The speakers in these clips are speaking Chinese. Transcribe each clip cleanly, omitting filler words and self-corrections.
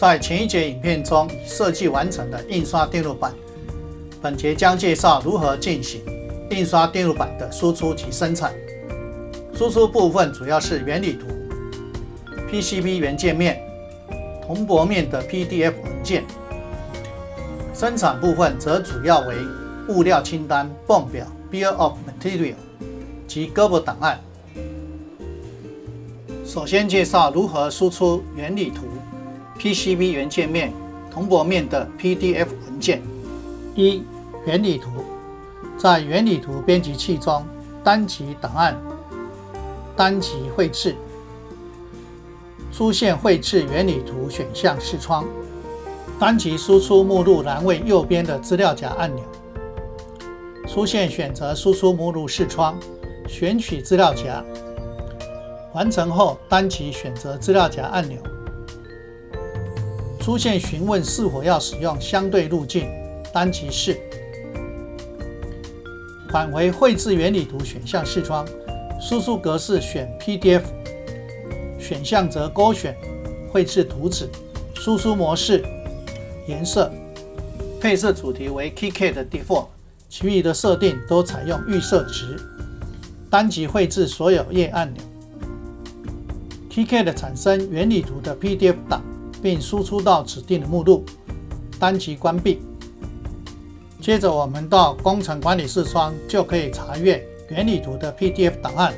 在前一节影片中已设计完成的印刷电路板，本节将介绍如何进行印刷电路板的输出及生产。输出部分主要是原理图、PCB 元件面、铜箔面的 PDF 文件；生产部分则主要为物料清单、泵表 Bill of Material 及 Gerber 档案。首先介绍如何输出原理图、PCB 元件面、铜箔面的 PDF 文件。1. 原理图，在原理图编辑器中，单级档案、单级绘制，出现绘制原理图选项视窗，单级输出目录栏位右边的资料夹按钮，出现选择输出目录视窗，选取资料夹，完成后单级选择资料夹按钮，出现询问是否要使用相对路径，单级是，返回绘制原理图选项视窗，输出格式选 PDF， 选项则勾选绘制图纸，输出模式、颜色、配色主题为 KiCad Default， 其余的设定都采用预设值，单级绘制所有页按钮。KiCad 产生原理图的 PDF 档，并输出到指定的目录，单级关闭。接着我们到工程管理视窗，就可以查阅原理图的 PDF 档案。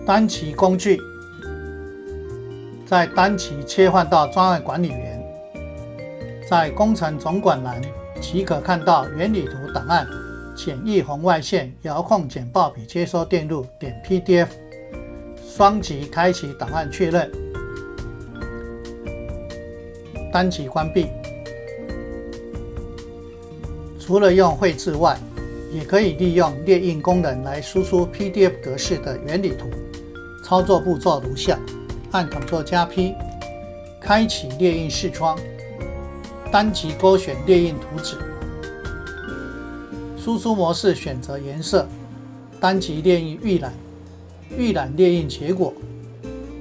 单级工具，在单级切换到专案管理员，在工程总管栏即可看到原理图档案简易红外线遥控简报笔接收电路点 PDF， 双击开启档案确认，单级关闭。除了用绘制外，也可以利用列印功能来输出 PDF 格式的原理图。操作步骤如下：按 Ctrl+P， 开启列印视窗，单击勾选列印图纸，输出模式选择颜色，单击列印预览，预览列印结果，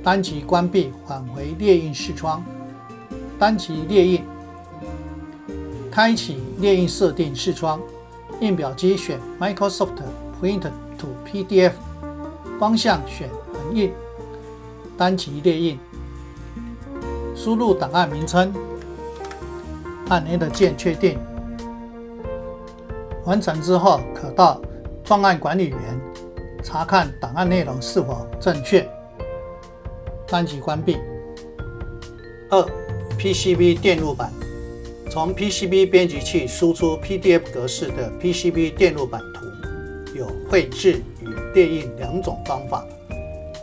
单击关闭返回列印视窗，单击列印，开启列印设定视窗，印表机选 Microsoft Print to PDF， 方向选横印，单击列印，输入档案名称，按 Enter 键确定。完成之后，可到专案管理员查看档案内容是否正确，单击关闭。2. PCB 电路板，从 PCB 编辑器输出 PDF 格式的 PCB 电路板图，有绘制与列印两种方法。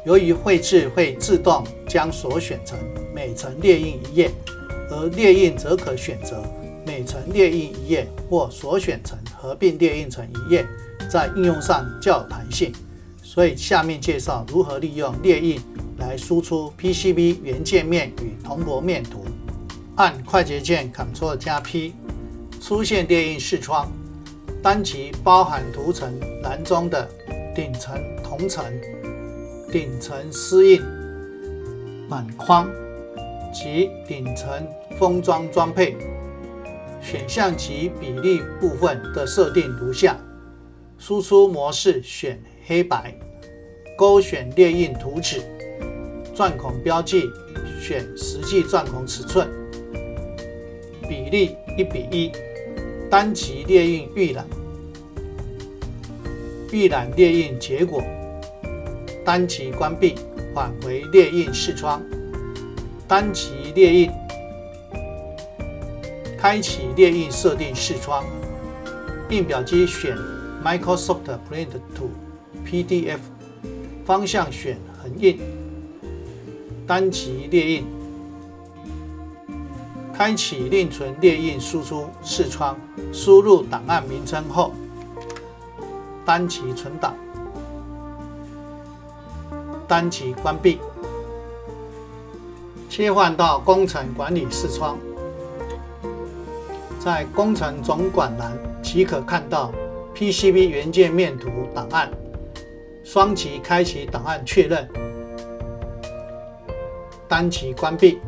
由于绘制会自动将所选层每层列印一页，而列印则可选择每层列印一页或所选层合并列印成一页，在应用上较有弹性。所以下面介绍如何利用列印来输出 PCB 元件面与铜箔面图。按快捷键 Ctrl+P， 出现列印视窗，单击包含图层栏中的顶层铜层、顶层丝印、板框及顶层封装装配。选项及比例部分的设定如下：输出模式选黑白，勾选列印图纸，钻孔标记选实际钻孔尺寸，比例1:1，单击列印预览，预览列印结果，单击关闭返回列印视窗，单击列印，开启列印设定视窗，印表机选 Microsoft Print to PDF， 方向选横印，单击列印，开启另存列印输出视窗，输入档案名称后，单击存档，单击关闭。切换到工程管理视窗，在工程总管栏即可看到 PCB 元件面图档案，双击开启档案确认，单击关闭。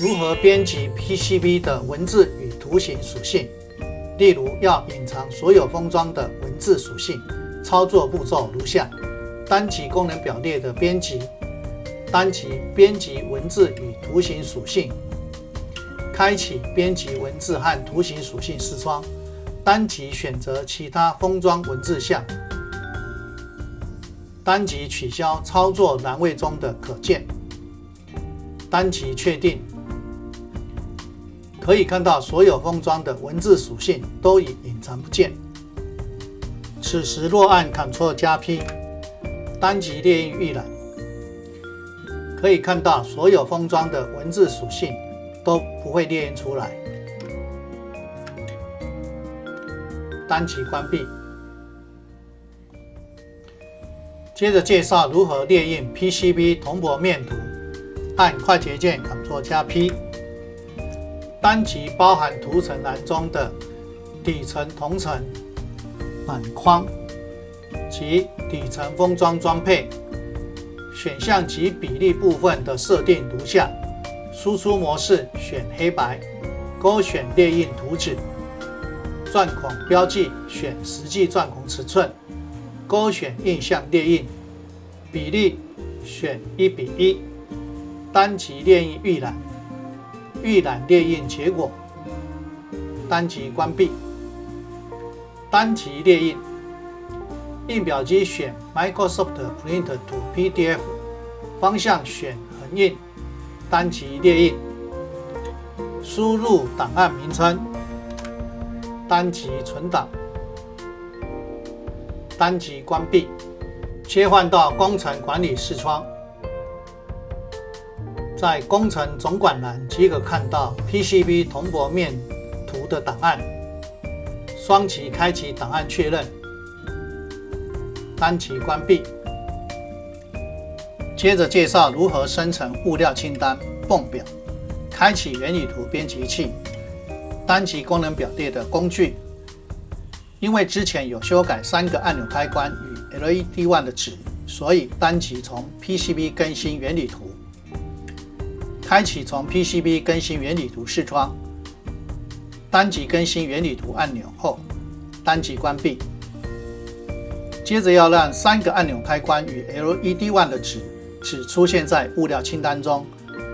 如何编辑 PCB 的文字与图形属性，例如要隐藏所有封装的文字属性，操作步骤如下：单级功能表列的编辑，单级编辑文字与图形属性，开启编辑文字和图形属性视窗，单级选择其他封装文字项，单级取消操作栏位中的可见，单级确定。可以看到所有封装的文字属性都已隐藏不见。此时若按 Ctrl+P， 单级列印预览，可以看到所有封装的文字属性都不会列印出来。单级关闭。接着介绍如何列印 PCB 铜箔面图，按快捷键 Ctrl+P。单级包含图层栏中的底层铜层、板框及底层封装装配选项及比例部分的设定如下：输出模式选黑白，勾选列印图纸，钻孔标记选实际钻孔尺寸，勾选印象列印，比例选1:1，单级列印预览，预览列印结果，单级关闭。单级列印，印表机选 Microsoft Print to PDF， 方向选横印，单级列印。输入档案名称，单级存档，单级关闭。切换到工程管理视窗，在工程总管栏即可看到 PCB 铜箔面图的档案，双击开启档案确认，单级关闭。接着介绍如何生成物料清单泵表，开启原理图编辑器，单级功能表列的工具。因为之前有修改3个按钮开关与 LED1 的值，所以单级从 PCB 更新原理图。开启从 PCB 更新原理图视窗，单级更新原理图按钮后，单级关闭。接着要让3个按钮开关与 LED1 的值只出现在物料清单中，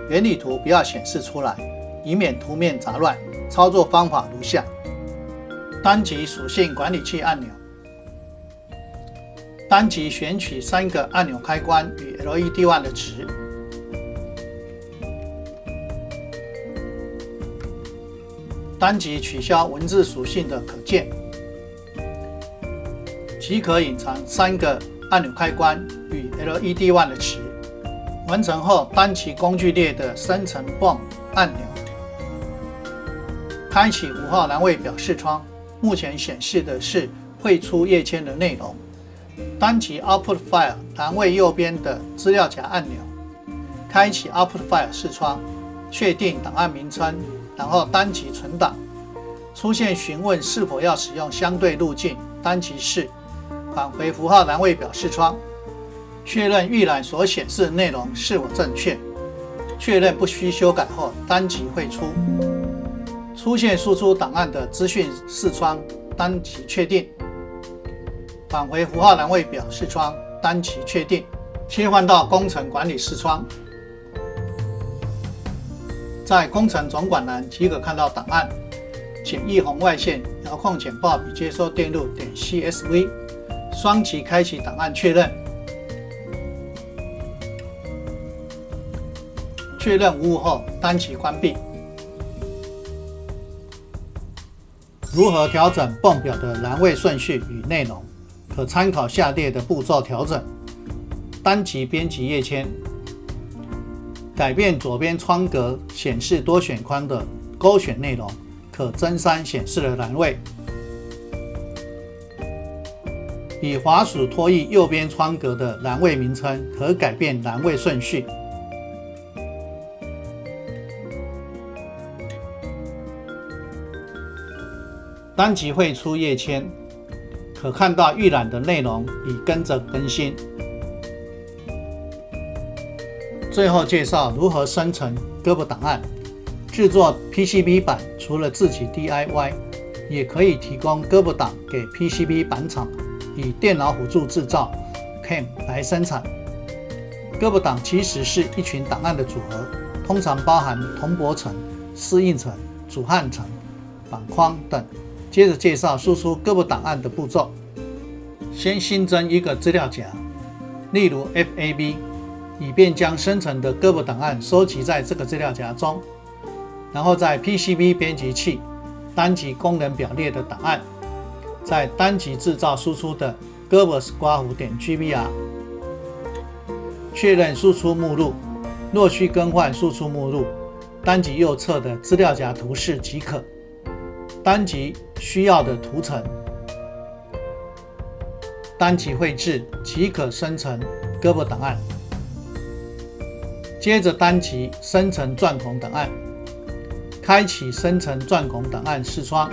原理图不要显示出来，以免图面杂乱。操作方法如下：单级属性管理器按钮，单级选取3个按钮开关与 LED1 的值，单级取消文字属性的可见，即可隐藏3个按钮开关与 LED1 的值。完成后，单级工具列的生成泵按钮，开启5号栏位表视窗，目前显示的是汇出页签的内容。单击 Output File 栏位右边的资料夹按钮，开启 Output File 视窗，确定档案名称，然后单击存档。出现询问是否要使用相对路径，单击是，返回符号栏位表视窗，确认预览所显示的内容是否正确，确认不需修改后，单击汇出。出现输出档案的资讯视窗，单击确定。返回符号栏位表视窗，单击确定。切换到工程管理视窗，在工程总管栏即可看到档案。简易红外线遥控简报比接收电路点 CSV， 双击开启档案确认。确认无误后，单击关闭。如何调整泵表的栏位顺序与内容？可参考下列的步骤调整：单击编辑页签，改变左边窗格显示多选框的勾选内容，可增删显示的栏位。以滑鼠拖曳右边窗格的栏位名称，可改变栏位顺序。单击汇出页签，可看到预览的内容已跟着更新。最后介绍如何生成 GURB 档案，制作 PCB 板除了自己 DIY， 也可以提供胳膊档给 PCB 板厂，以电脑辅助制造 CAM 来生产。胳膊档其实是一群档案的组合，通常包含铜箔层、适应层、主焊层、板框等。接着介绍输出胳膊档案的步骤。先新增一个资料夹，例如 FAB， 以便将生成的胳膊档案收集在这个资料夹中。然后在 PCB 编辑器单级功能表列的档案，在单级制造输出的 Gerbers-GBR， 确认输出目录，若需更换输出目录，单级右侧的资料夹图示即可。单级需要的图层，单级绘制即可生成胳膊档案。接着单级生成钻孔档案，开启生成钻孔档案视窗，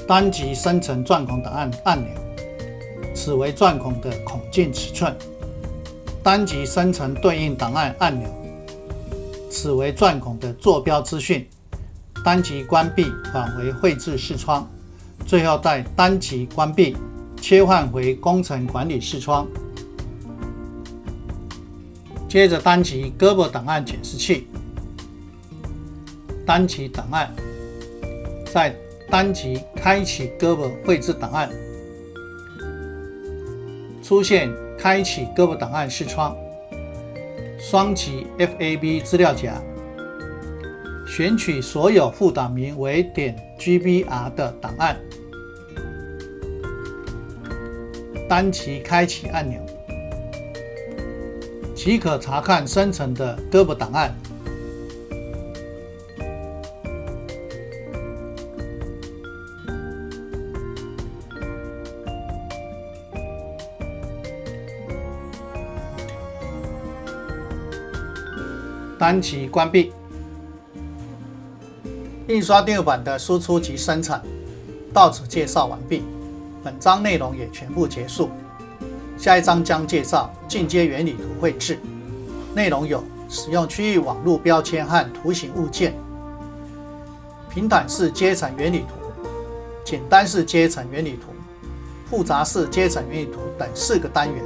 单级生成钻孔档案按钮，此为钻孔的孔径尺寸。单级生成对应档案按钮，此为钻孔的坐标资讯。单级关闭返回绘制视窗，最后在单级关闭切换回工程管理视窗。接着单级胳膊档案检视器，单级档案，在单级开启胳膊绘制档案，出现开启胳膊档案视窗，双击 FAB 资料夹，选取所有副档名为.gbr 的档案，单级开启按钮，即可查看生成的胳膊档案。单级关闭。印刷电路板的输出及生产到此介绍完毕，本章内容也全部结束。下一章将介绍进阶原理图绘制，内容有使用区域网路标签和图形物件、平坦式阶层原理图、简单式阶层原理图、复杂式阶层原理图等4个单元。